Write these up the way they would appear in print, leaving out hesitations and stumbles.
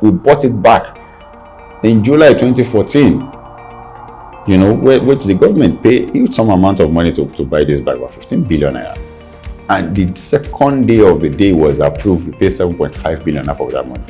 we bought it back in July 2014. You know, which the government pay huge some amount of money to buy this bag, about 15 billion naira. And the second day of the day was approved, we paid 7.5 billion of that money.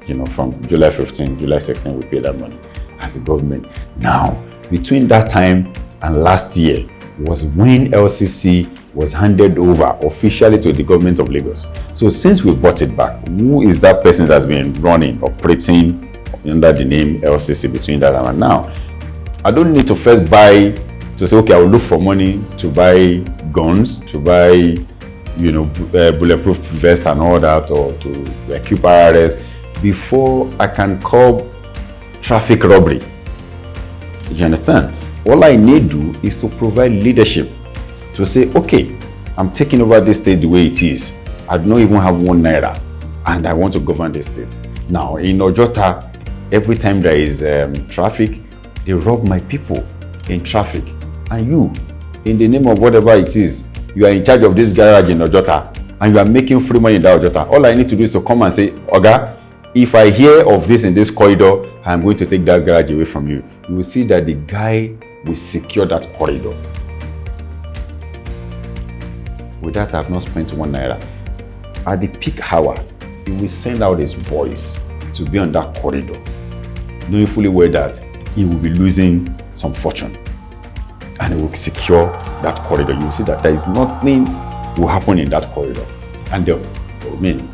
You know, from July 15, July 16, we paid that money as a government. Now, between that time and last year was when LCC was handed over officially to the government of Lagos. So since we bought it back, who is that person that's been running, operating under the name LCC between that time and now? I don't need to first buy, to say, okay, I will look for money to buy guns, to buy, you know, bulletproof vest and all that, or to equip RRS, before I can curb traffic robbery. You understand? All I need to do is to provide leadership, to say, okay, I'm taking over this state the way it is. I don't even have 1 naira, and I want to govern the state. Now, in Ojota, every time there is traffic, they rob my people in traffic. And you, in the name of whatever it is, you are in charge of this garage in Ojota, and you are making free money in that Ojota. All I need to do is to come and say, Oga, if I hear of this in this corridor, I'm going to take that garage away from you. You will see that the guy will secure that corridor. With that, I have not spent 1 naira. At the peak hour, he will send out his boys to be on that corridor, knowing fully well that he will be losing some fortune, and he will secure that corridor. You will see that there is nothing will happen in that corridor. And I mean,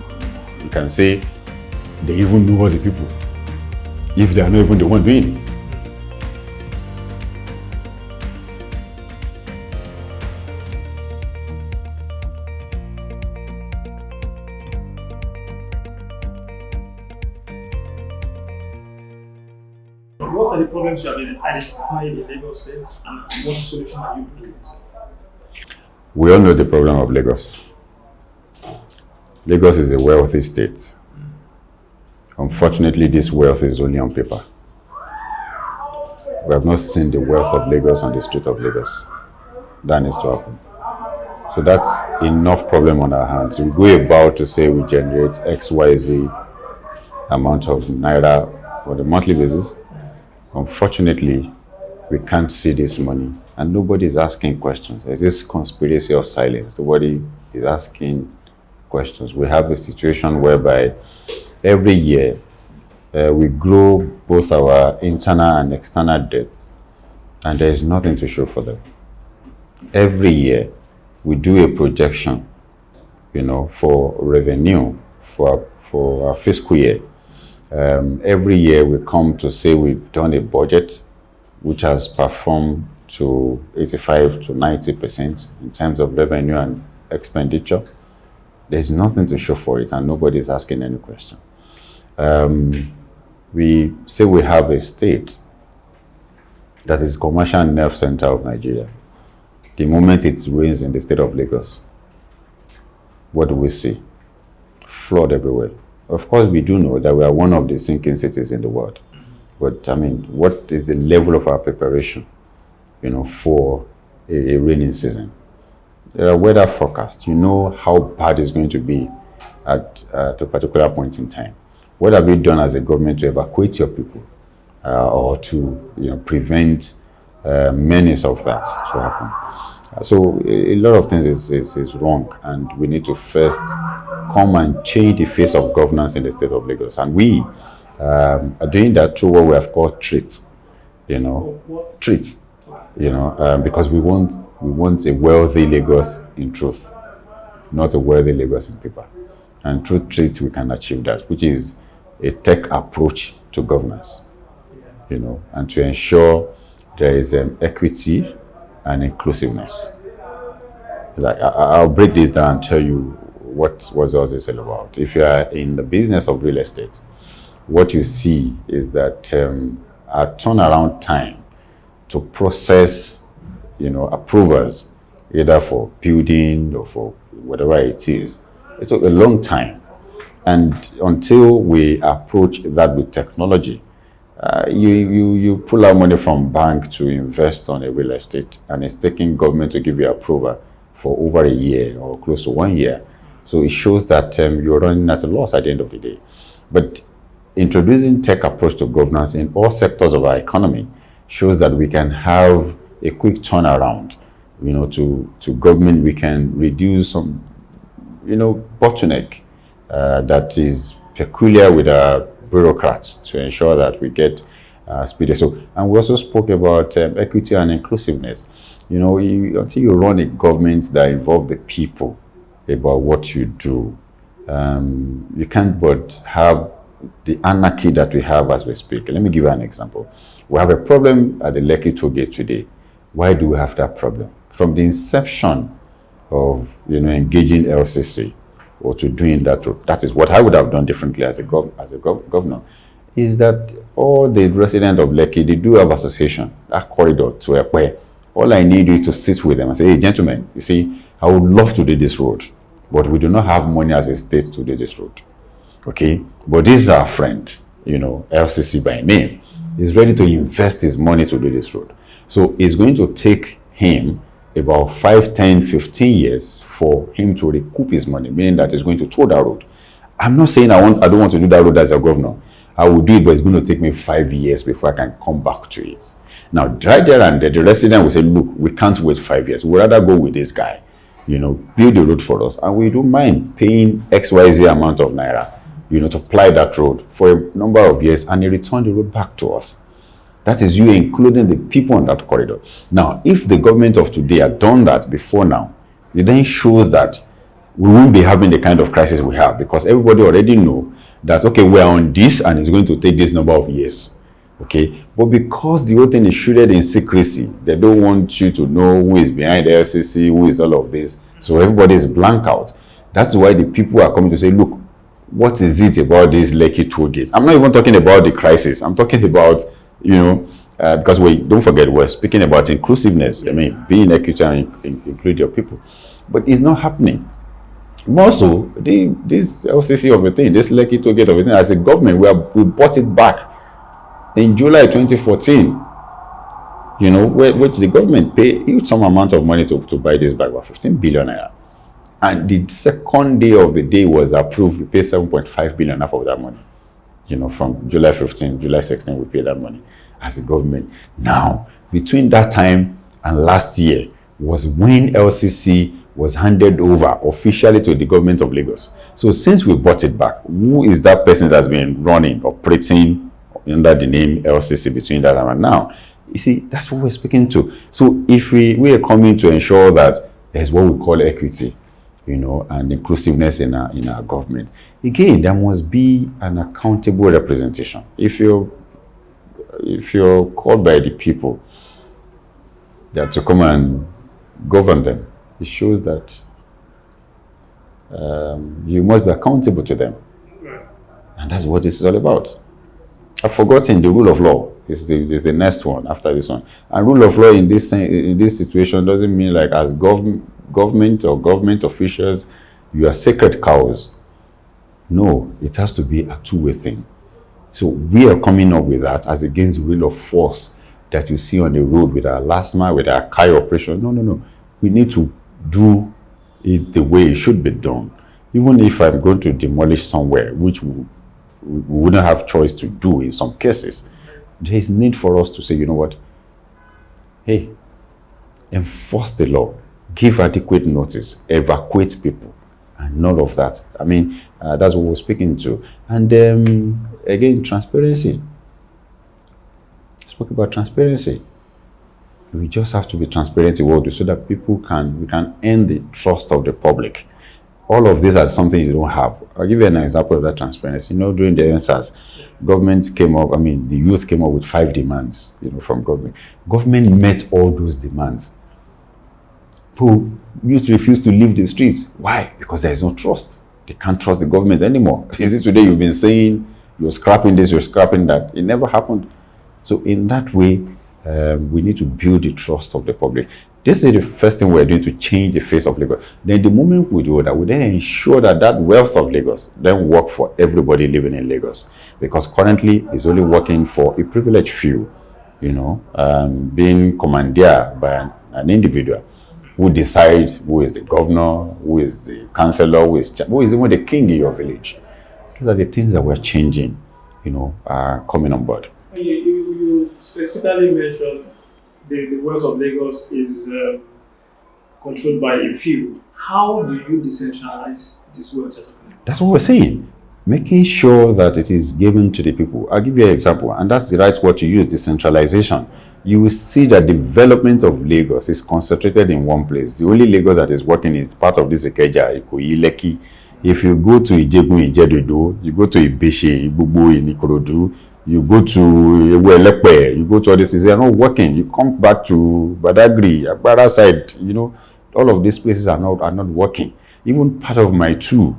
you can say they even know all the people, if they are not even the one doing it. What are the problems you have identified in Lagos State, and what solution are you doing? We all know the problem of Lagos. Lagos is a wealthy state. Unfortunately, this wealth is only on paper. We have not seen the wealth of Lagos on the street of Lagos. That needs to happen. So that's enough problem on our hands. We go about to say we generate XYZ amount of naira on a monthly basis. Unfortunately, we can't see this money, and nobody is asking questions. There's this conspiracy of silence. Nobody is asking questions. We have a situation whereby every year we grow both our internal and external debts, and there is nothing to show for them. Every year we do a projection, you know, for revenue for our fiscal year. Every year we come to say we've done a budget which has performed to 85 to 90% in terms of revenue and expenditure. There's nothing to show for it, and nobody is asking any question. We say we have a state that is commercial nerve center of Nigeria. The moment it rains in the state of Lagos, what do we see? Flood everywhere. Of course, we do know that we are one of the sinking cities in the world. But I mean, what is the level of our preparation, you know, for a rainy season? There are weather forecasts. You know how bad it's going to be at a particular point in time. What have you done as a government to evacuate your people or to, you know, prevent menace of that to happen? So a lot of things is wrong, and we need to first come and change the face of governance in the state of Lagos. And we are doing that through what we have called treats, you know, treats, you know, because we want a wealthy Lagos in truth, not a wealthy Lagos in paper. And through treats we can achieve that, which is a tech approach to governance, you know, and to ensure there is equity and inclusiveness. Like I'll break this down and tell you what all this all about. If you are in the business of real estate, what you see is that our turnaround time to process, you know, approvals, either for building or for whatever it is, it took a long time. And until we approach that with technology, you pull out money from bank to invest on a real estate, and it's taking government to give you approval for over a year or close to 1 year. So it shows that you're running at a loss at the end of the day. But introducing tech approach to governance in all sectors of our economy shows that we can have a quick turnaround, to government. We can reduce some, bottleneck that is peculiar with our bureaucrats to ensure that we get speedy. So, and we also spoke about equity and inclusiveness. Until you run a government that involves the people about what you do, you can't but have the anarchy that we have as we speak. Let me give you an example. We have a problem at the Lekki toll gate today. Why do we have that problem? From the inception of engaging LCC or to doing that road, that is what I would have done differently as a governor. Is that all the residents of Lekki, they do have association, that corridor to where all I need is to sit with them and say, hey, gentlemen, you see, I would love to do this road, but we do not have money as a state to do this road. Okay, but this is our friend, LCC by name, is ready to invest his money to do this road. So it's going to take him about 5, 10, 15 years for him to recoup his money, meaning that he's going to tow that road. I'm not saying I don't want to do that road as a governor. I will do it, but it's going to take me 5 years before I can come back to it. Now, right there and there, the resident will say, look, we can't wait 5 years. We'd rather go with this guy, build the road for us. And we don't mind paying XYZ amount of naira, to ply that road for a number of years, and they return the road back to us. That is you including the people on that corridor. Now, if the government of today had done that before now, it then shows that we won't be having the kind of crisis we have, because everybody already know that, okay, we're on this and it's going to take this number of years. Okay, but because the whole thing is shrouded in secrecy, they don't want you to know who is behind the LCC, who is all of this. So everybody is blank out. That's why the people are coming to say, look, what is it about this Lekki toll gate? I'm not even talking about the crisis. I'm talking about, because don't forget, we're speaking about inclusiveness. I mean, being equity and include your people. But it's not happening. More so, this LCC of a thing, this Lekki toll gate of a thing, as a government, we bought it back in July 2014. Which the government paid some amount of money to buy this back, about 15 billion naira. And the second day of the day was approved, we paid 7.5 billion half of that money. From July 15, July 16, we paid that money as a government. Now, between that time and last year was when LCC was handed over officially to the government of Lagos. So since we bought it back, who is that person that's been operating under the name LCC between that time and now? You see, that's what we're speaking to. So if we are coming to ensure that there's what we call equity, and inclusiveness in our government. Again, there must be an accountable representation. If you're called by the people that to come and govern them, it shows that you must be accountable to them. And that's what this is all about. I've forgotten the rule of law is the next one after this one. And rule of law in this situation doesn't mean like as government or government officials, you are sacred cows. No, it has to be a two-way thing. So we are coming up with that as against the rule of force that you see on the road with our last mile, with our car operation. No. We need to do it the way it should be done. Even if I'm going to demolish somewhere, which we wouldn't have choice to do in some cases, there is need for us to say, you know what? Hey, enforce the law. Give adequate notice, evacuate people, and none of that. I mean, that's what we're speaking to. And again, transparency. Spoke about transparency. We just have to be transparent in what we do so that we can earn the trust of the public. All of these are something you don't have. I'll give you an example of that transparency. During the answers, the youth came up with 5 demands, from government. Government met all those demands. Who used to refuse to leave the streets. Why? Because there is no trust. They can't trust the government anymore. Is it today you've been saying you're scrapping this, you're scrapping that? It never happened. So in that way, we need to build the trust of the public. This is the first thing we're doing to change the face of Lagos. Then the moment we do that, we then ensure that wealth of Lagos then work for everybody living in Lagos. Because currently it's only working for a privileged few, being commandeered by an individual who decides who is the governor, who is the councillor, who is even the king in your village. These are the things that we're changing. are coming on board. You specifically mentioned the wealth of Lagos is controlled by a few. How do you decentralize this wealth you're talking about? That's what we're saying. Making sure that it is given to the people. I'll give you an example, and that's the right word to use, decentralization. You will see that development of Lagos is concentrated in one place. The only Lagos that is working is part of this Ikeja, Ikoyi, Lekki. If you go to Ijegun, Ijedodo, you go to Ibeshe, Igbugbo, Ikorodu, you go to Ewelepe, you go to all this, they are not working. You come back to Badagry, Agbara side, all of these places are not working. Even part of my two,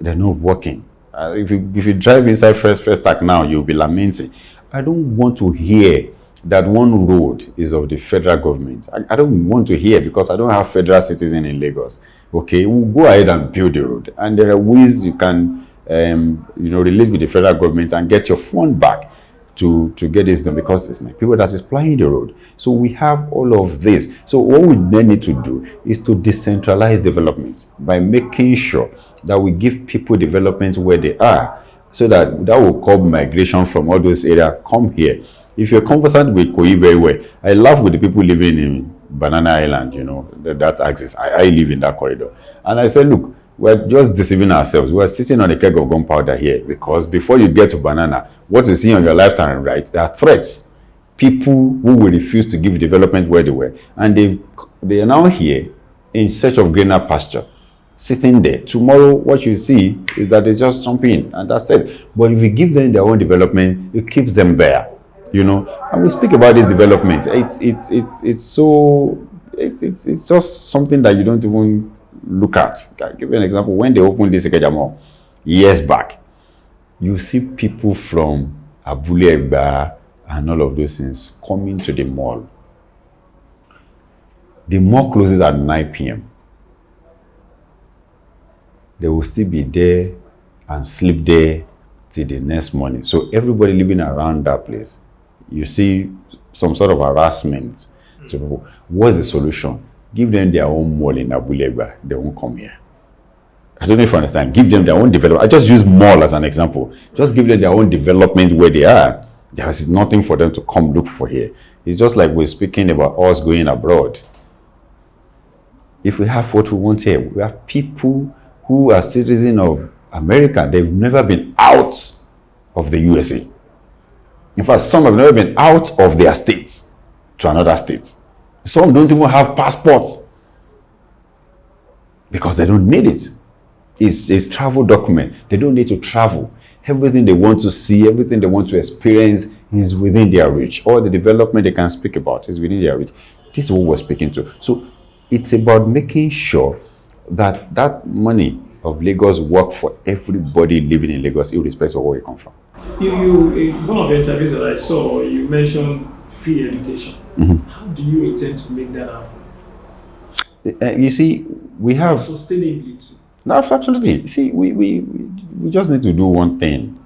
they're not working. If you drive inside first Stack now, you'll be lamenting. I don't want to hear that one road is of the federal government. I don't want to hear, because I don't have federal citizen in Lagos. Okay, we'll go ahead and build the road, and there are ways you can relate with the federal government and get your fund back to get this done, because it's my people that is plying the road. So we have all of this. So what we then need to do is to decentralize development by making sure that we give people development where they are, so that will curb migration from all those areas. Come here. If you're conversant with Koi very well, I laugh with the people living in Banana Island, that axis. I live in that corridor. And I said, look, we're just deceiving ourselves. We're sitting on a keg of gunpowder here, because before you get to Banana, what you see on your left and right, there are threats. People who will refuse to give development where they were. And they are now here in search of greener pasture, sitting there. Tomorrow, what you see is that they just jump in, and that's it. But if you give them their own development, it keeps them there. And we speak about this development. It's just something that you don't even look at. I'll give you an example. When they opened this Ikeja Mall years back, you see people from Abule Egba and all of those things coming to the mall. The mall closes at 9 p.m. They will still be there and sleep there till the next morning. So everybody living around that place, you see some sort of harassment to people. What's the solution? Give them their own mall in Abulegba. They won't come here. I don't know if you understand. Give them their own development. I just use mall as an example. Just give them their own development where they are. There is nothing for them to come look for here. It's just like we're speaking about us going abroad. If we have what we want here, we have people who are citizens of America. They've never been out of the USA. In fact, some have never been out of their states to another state. Some don't even have passports because they don't need it. It's travel document. They don't need to travel. Everything they want to see, everything they want to experience is within their reach. All the development they can speak about is within their reach. This is what we're speaking to. So it's about making sure that that money of Lagos work for everybody living in Lagos, irrespective of where you come from. In one of the interviews that I saw, you mentioned free education. Mm-hmm. How do you intend to make that happen? You see, we have sustainably too. No, absolutely. You see, we just need to do one thing.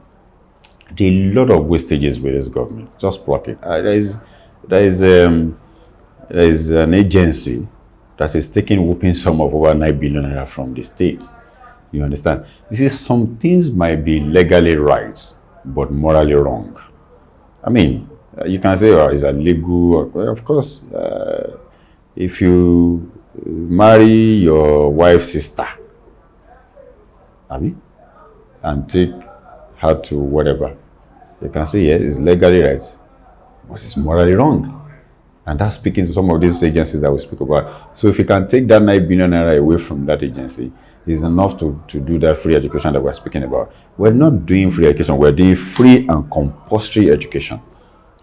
There are a lot of wastages with this government. Just block it. There is an agency that is taking whooping sum of over 9 billion naira from the state. You understand? You see, some things might be legally right, but morally wrong. I mean, you can say, oh, is that legal? Of course, if you marry your wife's sister, and take her to whatever, you can say, yes, it's legally right, but it's morally wrong. And that's speaking to some of these agencies that we speak about. So if you can take that 9 billion naira away from that agency, it's enough to do that free education that we're speaking about. We're not doing free education, we're doing free and compulsory education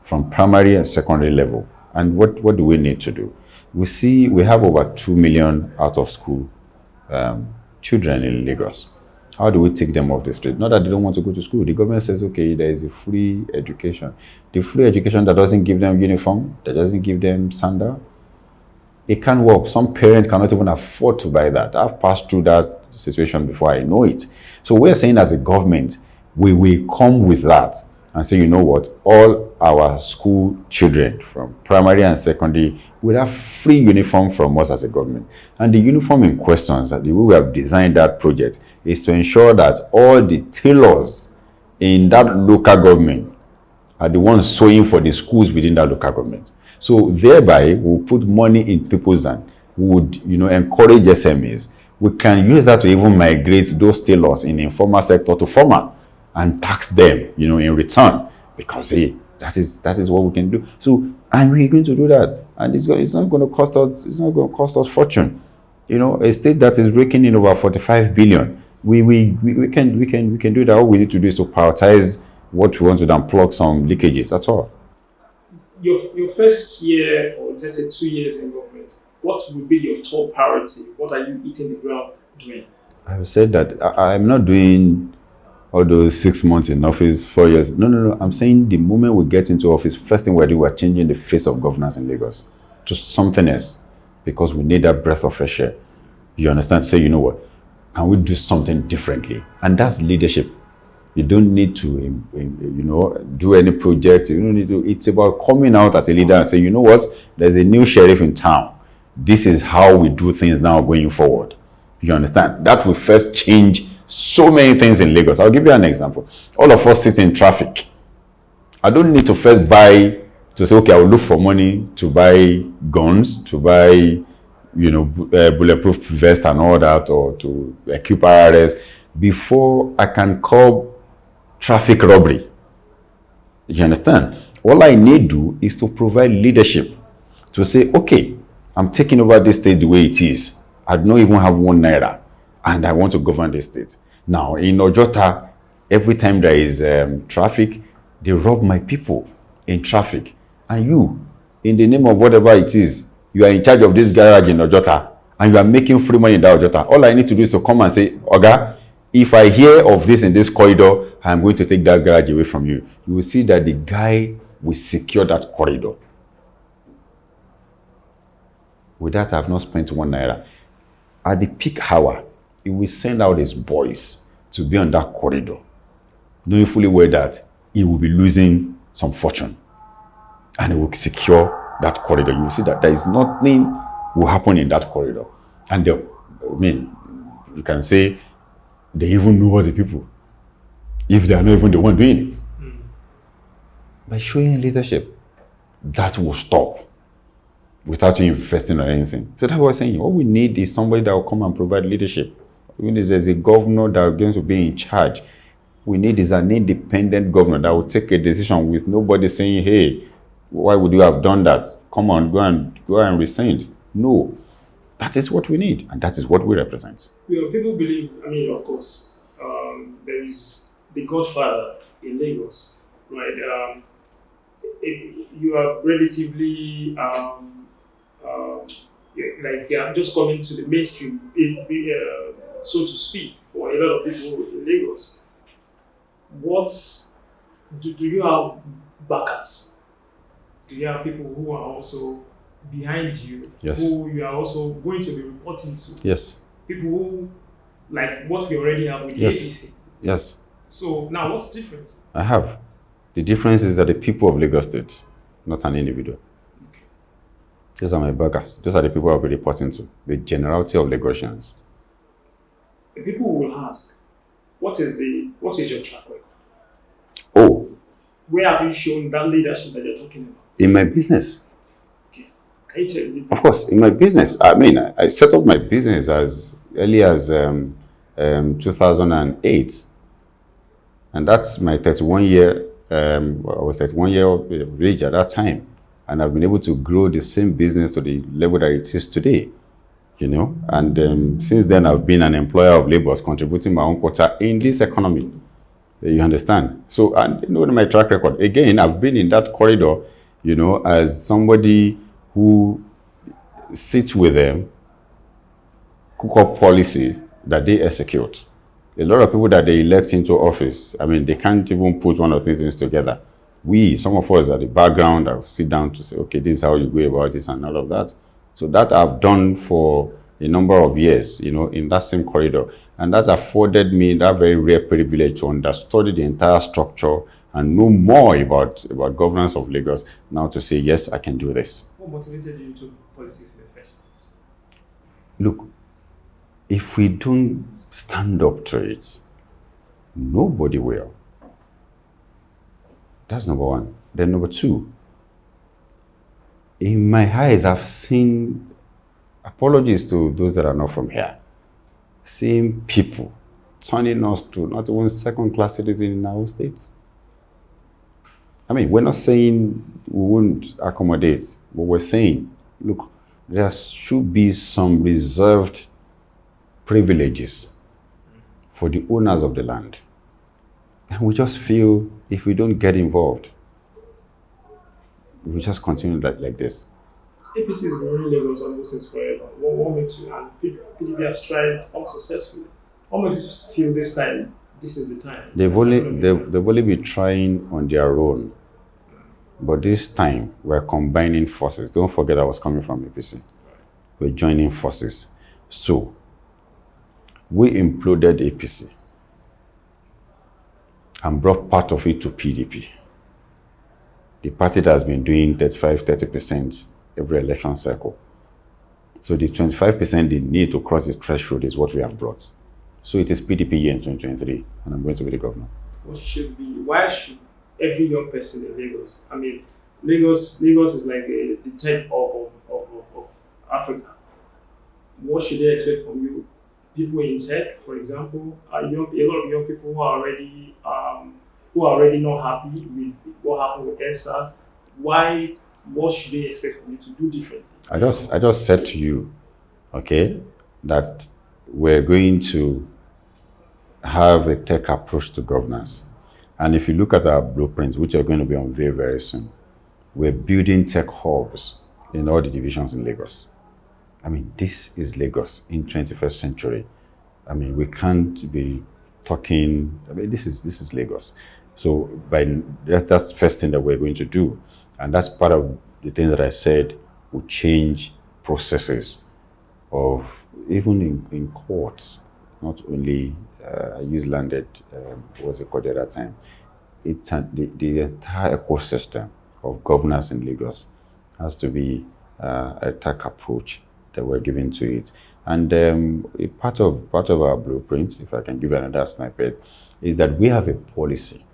from primary and secondary level. And what do we need to do? We have over 2 million out of school children in Lagos. How do we take them off the street? Not that they don't want to go to school. The government says, okay, there is a free education. The free education that doesn't give them uniform, that doesn't give them sandal, it can't work. Some parents cannot even afford to buy that. I've passed through that situation before, I know it. So we're saying as a government, we will come with that and say, you know what, all our school children from primary and secondary will have free uniform from us as a government. And the uniform in questions, that the way we have designed that project, is to ensure that all the tailors in that local government are the ones sewing for the schools within that local government. So thereby, we'll put money in people's hands. We would, encourage SMEs. We can use that to even migrate those tailors in the informal sector to formal and tax them, in return, because hey, that is what we can do. So, and we're going to do that, and it's not going to cost us. It's not going to cost us fortune. A state that is raking in over 45 billion. We can do that. All we need to do is to prioritize what we want to then plug some leakages. That's all. Your first year, or let's say 2 years in government, what will be your top priority? What are you eating the ground doing? I've said that I'm not doing all those 6 months in office, 4 years. No. I'm saying the moment we get into office, first thing we're doing, we're changing the face of governance in Lagos to something else, because we need that breath of fresh air. You understand? Say, you know what? Can we do something differently? And that's leadership. You don't need to, do any project. You don't need to. It's about coming out as a leader and say, you know what? There's a new sheriff in town. This is how we do things now going forward. You understand? That will first change so many things in Lagos. I'll give you an example. All of us sit in traffic. I don't need to first to say, okay, I will look for money to buy guns, to buy, bulletproof vest and all that, or to equip RRS before I can curb traffic robbery. You understand? All I need to do is to provide leadership to say, okay, I'm taking over this state the way it is. I don't even have 1 naira, and I want to govern the state. Now, in Ojota, every time there is traffic, they rob my people in traffic. And you, in the name of whatever it is, you are in charge of this garage in Ojota, and you are making free money in that Ojota. All I need to do is to come and say, Oga, if I hear of this in this corridor, I'm going to take that garage away from you. You will see that the guy will secure that corridor. With that, I have not spent 1 naira. At the peak hour, he will send out his boys to be on that corridor, knowing fully well that he will be losing some fortune, and he will secure that corridor. You will see that there is nothing will happen in that corridor. And you can say they even know all the people, if they are not even the one doing it. By showing leadership, that will stop without you investing on anything. So that's what I'm saying. What we need is somebody that will come and provide leadership. Even if there's a governor that is going to be in charge, we need is an independent governor that will take a decision with nobody saying, hey, why would you have done that? Come on, go and rescind. No, that is what we need, and that is what we represent. People believe, of course, there is the Godfather in Lagos, right? You are relatively, they are just coming to the mainstream, so to speak, for a lot of people in Lagos. Do you have backers? Do you have people who are also behind you, yes, who you are also going to be reporting to? Yes. People who, like what we already have with the yes. APC. Yes. So now what's the difference? I have. The difference is that the people of Lagos State, not an individual. Okay. These are my backers. These are the people I'll be reporting to. The generality of Lagosians. The people will ask, what is your track record? Oh. Where have you shown that leadership that you're talking about? In my business. Okay. Can you tell me? Of course, in my business. I set up my business as early as 2008. And that's my 31 year, I was 31 year of age at that time. And I've been able to grow the same business to the level that it is today. And since then I've been an employer of laborers, contributing my own quota in this economy. You understand? So, and my track record, again, I've been in that corridor, as somebody who sits with them, cook up policy that they execute. A lot of people that they elect into office, they can't even put one or two things together. Some of us at the background, I'll sit down to say, okay, this is how you go about this and all of that. So that I've done for a number of years, in that same corridor. And that afforded me that very rare privilege to understudy the entire structure and know more about governance of Lagos, now to say, yes, I can do this. What motivated you to politics in the first place? Look, if we don't stand up to it, nobody will. That's number one. Then number two, in my eyes, I've seen, apologies to those that are not from here, seeing people turning us to not even second-class citizens in our states. I mean, we're not saying we won't accommodate, but we're saying, look, there should be some reserved privileges for the owners of the land. And we just feel if we don't get involved, we just continue like this. APC has been ruling Lagos almost since forever. What makes you, and PDP has tried unsuccessfully. What makes you feel this time, this is the time? They've only been trying on their own. But this time, we're combining forces. Don't forget I was coming from APC. We're joining forces. So, we imploded APC and brought part of it to PDP. The party that has been doing 30% every election cycle. So the 25% they need to cross the threshold is what we have brought. So it is PDP year in 2023, and I'm going to be the governor. Why should every young person in Lagos, I mean, Lagos is like the tech of Africa. What should they expect from you? People in tech, for example, a lot of young people who are already not happy with what happened with NSAS. What should they expect from you to do differently? I just said to you, okay, that we're going to have a tech approach to governance. And if you look at our blueprints, which are going to be unveiled very soon, we're building tech hubs in all the divisions in Lagos. I mean, this is Lagos in 21st century. I mean, we can't be talking, I mean, this is Lagos. So that's the first thing that we're going to do. And that's part of the things that I said will change processes of, even in courts, not only, I use landed, what's it called at that time? The entire ecosystem of governance in Lagos has to be a tech approach that we're giving to it. And a part of our blueprint, if I can give you another snippet, is that we have a policy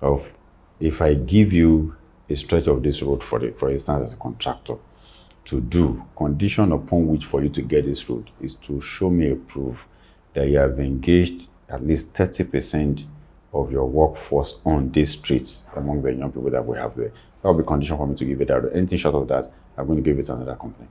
of, if I give you a stretch of this road for instance, as a contractor, to do, condition upon which for you to get this road is to show me a proof that you have engaged at least 30% of your workforce on these streets among the young people that we have there. That will be condition for me to give it out. Anything short of that, I'm going to give it to another company.